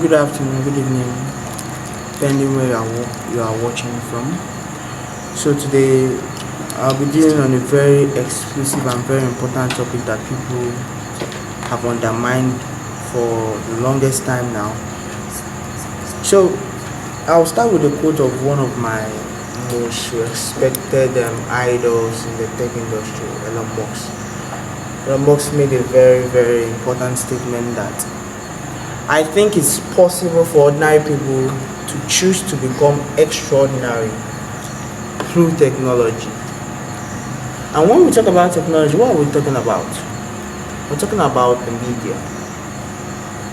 Good afternoon, good evening, depending where you are watching from. So today I'll be dealing on a very exclusive and very important topic that people have undermined for the longest time now. So I'll start with a quote of one of my most respected idols in the tech industry, Elon Musk. Elon Musk made a very important statement that I think it's possible for ordinary people to choose to become extraordinary through technology. And when we talk about technology, what are we talking about? We're talking about the media.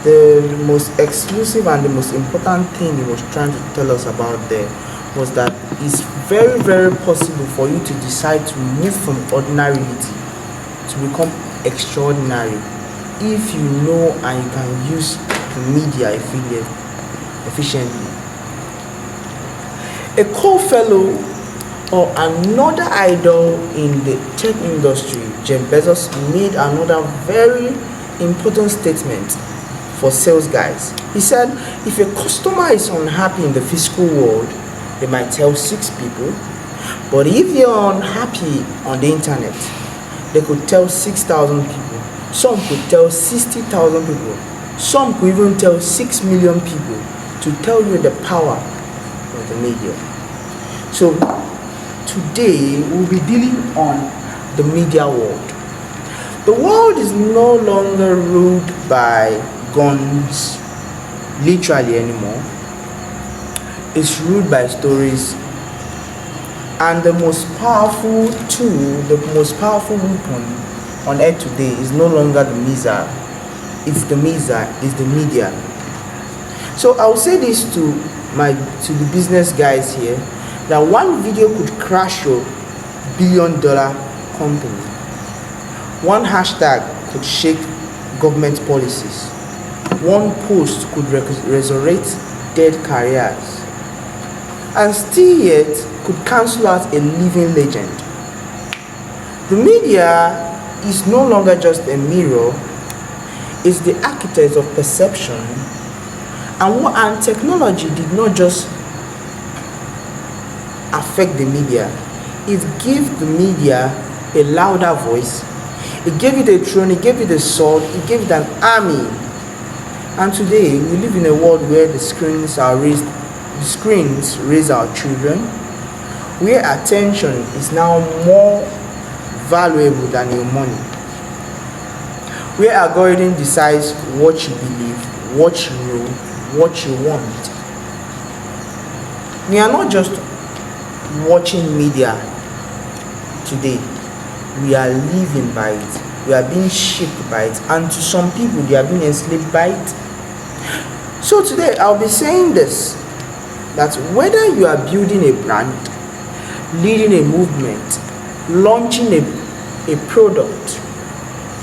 The most exclusive and the most important thing he was trying to tell us about there was that it's very possible for you to decide to move from ordinarity to become extraordinary if you know and you can use media efficiently. A co-fellow or another idol in the tech industry, Jeff Bezos, made another very important statement for sales guys. He said, if a customer is unhappy in the physical world, they might tell 6 people, but if they're unhappy on the internet, they could tell 6,000 people. Some could tell 60,000 people. Some could even tell 6 million people to tell you the power of the media. So today we'll be dealing on the media world. The world is no longer ruled by guns, literally anymore. It's ruled by stories. And the most powerful tool, the most powerful weapon on earth today is no longer the missile. It's the missile, it's the media. So I'll say this to the business guys here, that one video could crash your billion-dollar company. One hashtag could shake government policies. One post could resurrect dead careers. And still yet could cancel out a living legend. The media is no longer just a mirror, it's the architect of perception, and technology did not just affect the media, it gave the media a louder voice, it gave it a throne, it gave it a sword, it gave it an army. And today we live in a world where the screens raise our children, where attention is now more valuable than your money, where algorithm decides what you believe, what you know, what you want. We are not just watching media today, we are living by it, we are being shaped by it, and to some people they are being enslaved by it. So today I'll be saying this, that whether you are building a brand, leading a movement, launching a product,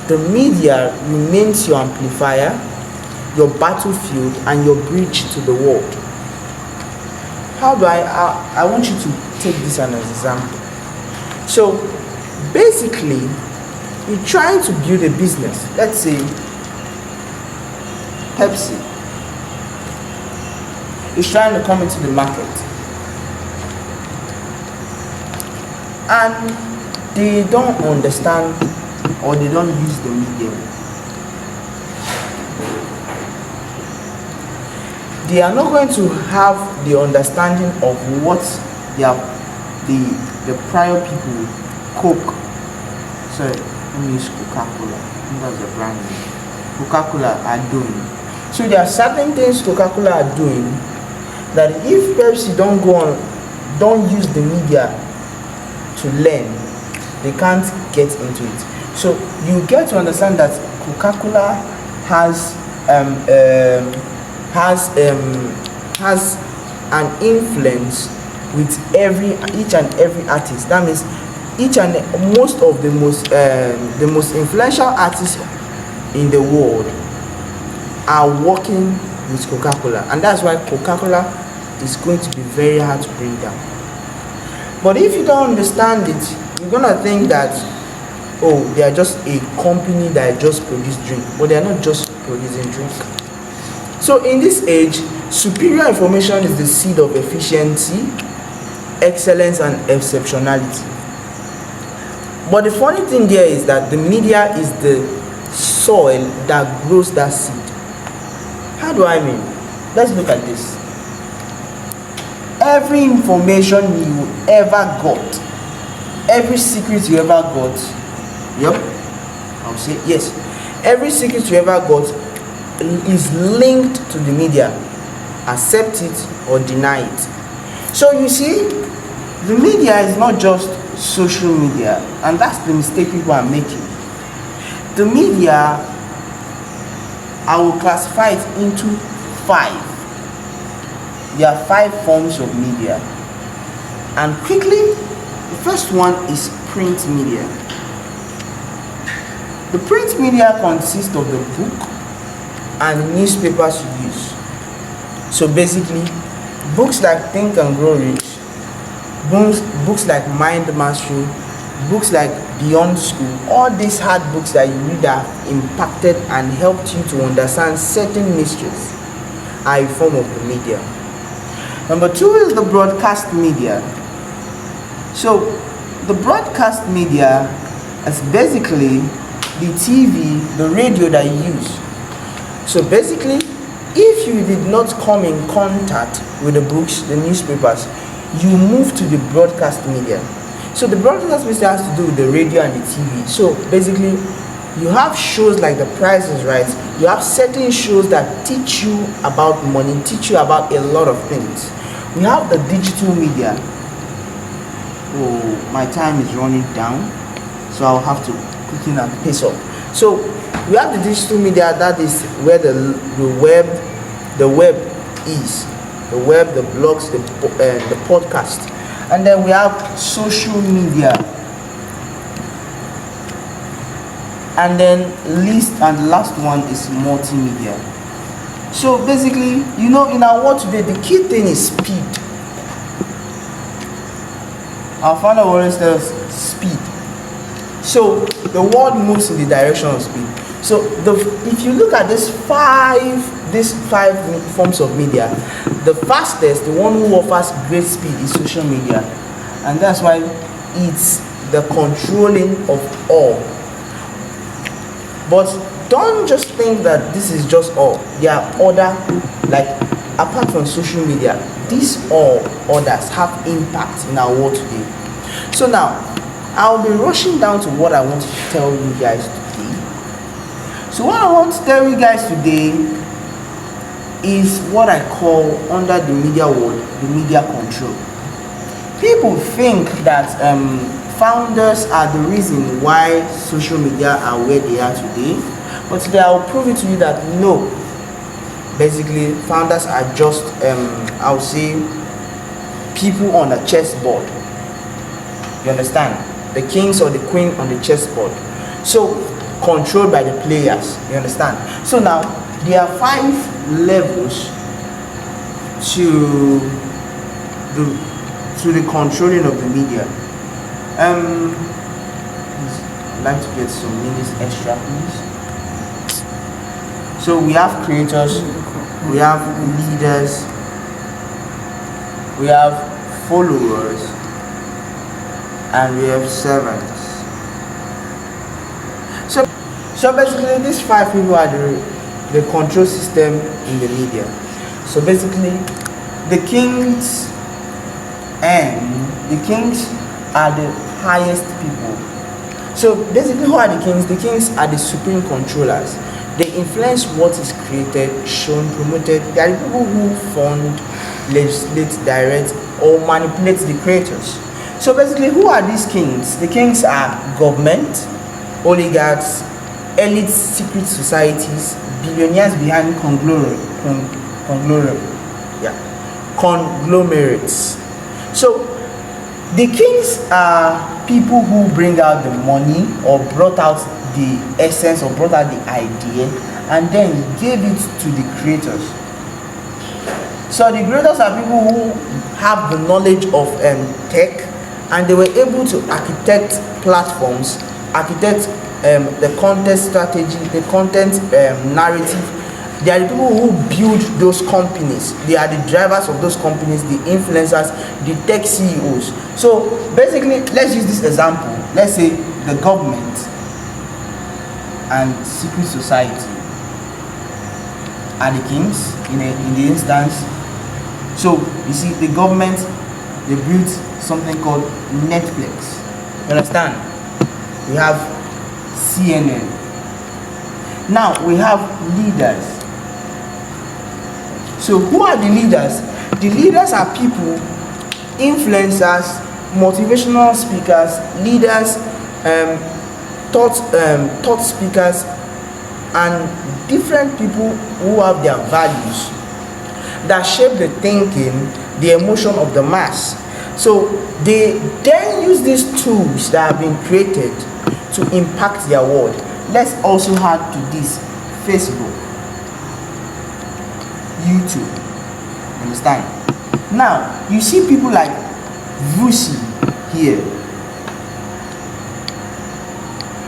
the media remains your amplifier, your battlefield, and your bridge to the world. How do I want you to take this as an example. So basically, you're trying to build a business. Let's say Pepsi is trying to come into the market, and they don't understand or they don't use the medium. They are not going to have the understanding of what the prior people, Coke, sorry, let me use Coca-Cola, that's the brand name, Coca-Cola are doing. So there are certain things Coca-Cola are doing that if Pepsi don't use the media to learn, they can't get into it. So you get to understand that Coca-Cola has an influence with each and every artist. That means most of the most influential artists in the world are working with Coca-Cola, and that's why Coca-Cola is going to be very hard to bring down. But if you don't understand it, you're gonna think that, oh, they are just a company that just produce drink, but they are not just producing drink. So in this age, superior information is the seed of efficiency, excellence, and exceptionality. But the funny thing there is that the media is the soil that grows that seed. How do I mean? Let's look at this. Every information you ever got, every secret you ever got, yep, I'll say yes, every secret you ever got is linked to the media. Accept it or deny it. So you see, the media is not just social media, and that's the mistake people are making. The media, I will classify it into 5. There are 5 forms of media, and quickly, the first one is print media. The print media consists of the book and newspapers you use. So basically, books like Think and Grow Rich, books like Mind Mastery, books like Beyond School, all these hard books that you read have impacted and helped you to understand certain mysteries are a form of the media. Number 2 is the broadcast media. So the broadcast media is basically the TV, the radio that you use. So basically, if you did not come in contact with the books, the newspapers, you move to the broadcast media. So the broadcast media has to do with the radio and the TV. So basically, you have shows like The Price is Right. You have certain shows that teach you about money, teach you about a lot of things. We have the digital media. Oh, my time is running down, so I'll have to quicken and pace up. So we have the digital media, that is where the web is. The web, the blogs, the podcast. And then we have social media. And then the last one is multimedia. So basically, in our world today, the key thing is speed. Our father always tells us speed. So the world moves in the direction of speed. So if you look at these five forms of media, the fastest, the one who offers great speed, is social media, and that's why it's the controlling of all. But don't just think that this is just all. There are other, like apart from social media, these all others have impact in our world today. So now, I'll be rushing down to what I want to tell you guys today. So what I want to tell you guys today is what I call, under the media world, the media control. People think that founders are the reason why social media are where they are today, but today I'll prove it to you that no. Basically, founders are just I'll say people on a chessboard. You understand? The kings or the queen on the chessboard. So controlled by the players. You understand? So now there are 5 levels to the controlling of the media. I'd like to get some minutes extra, please. So we have creators, we have leaders, we have followers, and we have servants. So basically, these 5 people are the control system in the media. So basically, the kings are the highest people. So basically, who are the kings? The kings are the supreme controllers. They influence what is created, shown, promoted. They are the people who fund, legislate, direct, or manipulate the creators. So basically, who are these kings? The kings are government, oligarchs, elite secret societies, billionaires behind conglomerates. So the kings are people who bring out the money, or brought out the essence, or brought out the idea, and then gave it to the creators. So the creators are people who have the knowledge of tech, and they were able to architect platforms, architect the content strategy, the content narrative, They are the people who build those companies. They are the drivers of those companies, the influencers, the tech CEOs. So basically, let's use this example. Let's say the government and secret society are the kings in the instance. So you see, the government, they built something called Netflix. You understand? We have CNN. Now we have leaders. So who are the leaders? The leaders are people, influencers, motivational speakers, leaders, thought speakers, and different people who have their values that shape the thinking, the emotion of the mass. So they then use these tools that have been created to impact their world. Let's also add to this Facebook, YouTube. Understand? Now you see people like Vusi here.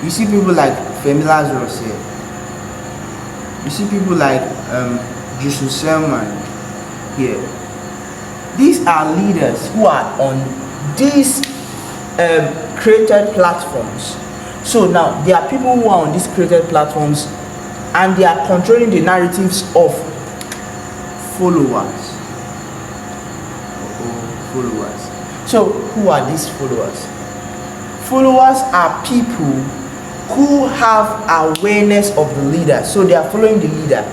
You see people like Femi Lazarus here. You see people like Jesus Selman here. These are leaders who are on these created platforms. So now there are people who are on these created platforms and they are controlling the narratives of followers. So who are these followers? Followers are people who have awareness of the leader. So they are following the leader.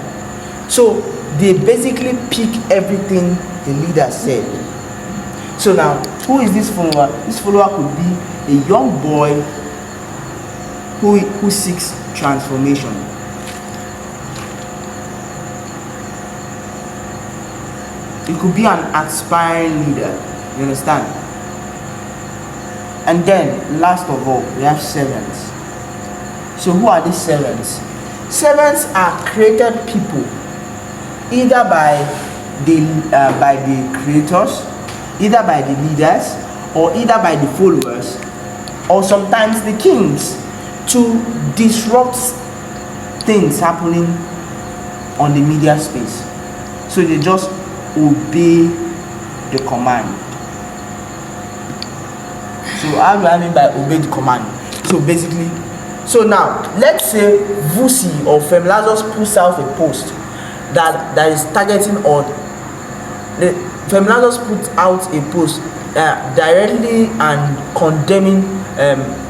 So they basically pick everything the leader said. So now, who is this follower? This follower could be a young boy who seeks transformation. It could be an aspiring leader. You understand? And then, last of all, we have servants. So who are these servants? Servants are created people, either by the creators, either by the leaders, or either by the followers, or sometimes the kings, to disrupt things happening on the media space. So they just obey the command. So how do I mean by obey the command? So basically, so now let's say Vusi or Femi Lazarus puts out a post that is targeting, or the Femi Lazarus puts out a post directly and condemning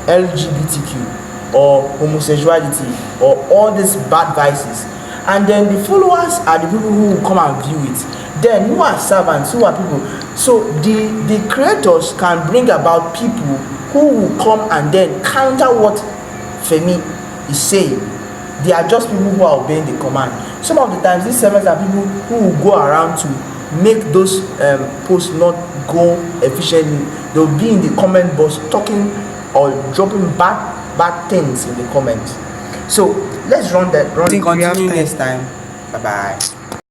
LGBTQ or homosexuality or all these bad vices, and then the followers are the people who will come and view it. Then who are servants? Who are people? So the creators can bring about people who will come and then counter what Femi is saying. They are just people who are obeying the command. Some of the times these servants are people who will go around to make those posts not go efficiently. They'll be in the comment box talking or dropping bad things in the comments. So let's run that. Continue next time. Bye bye.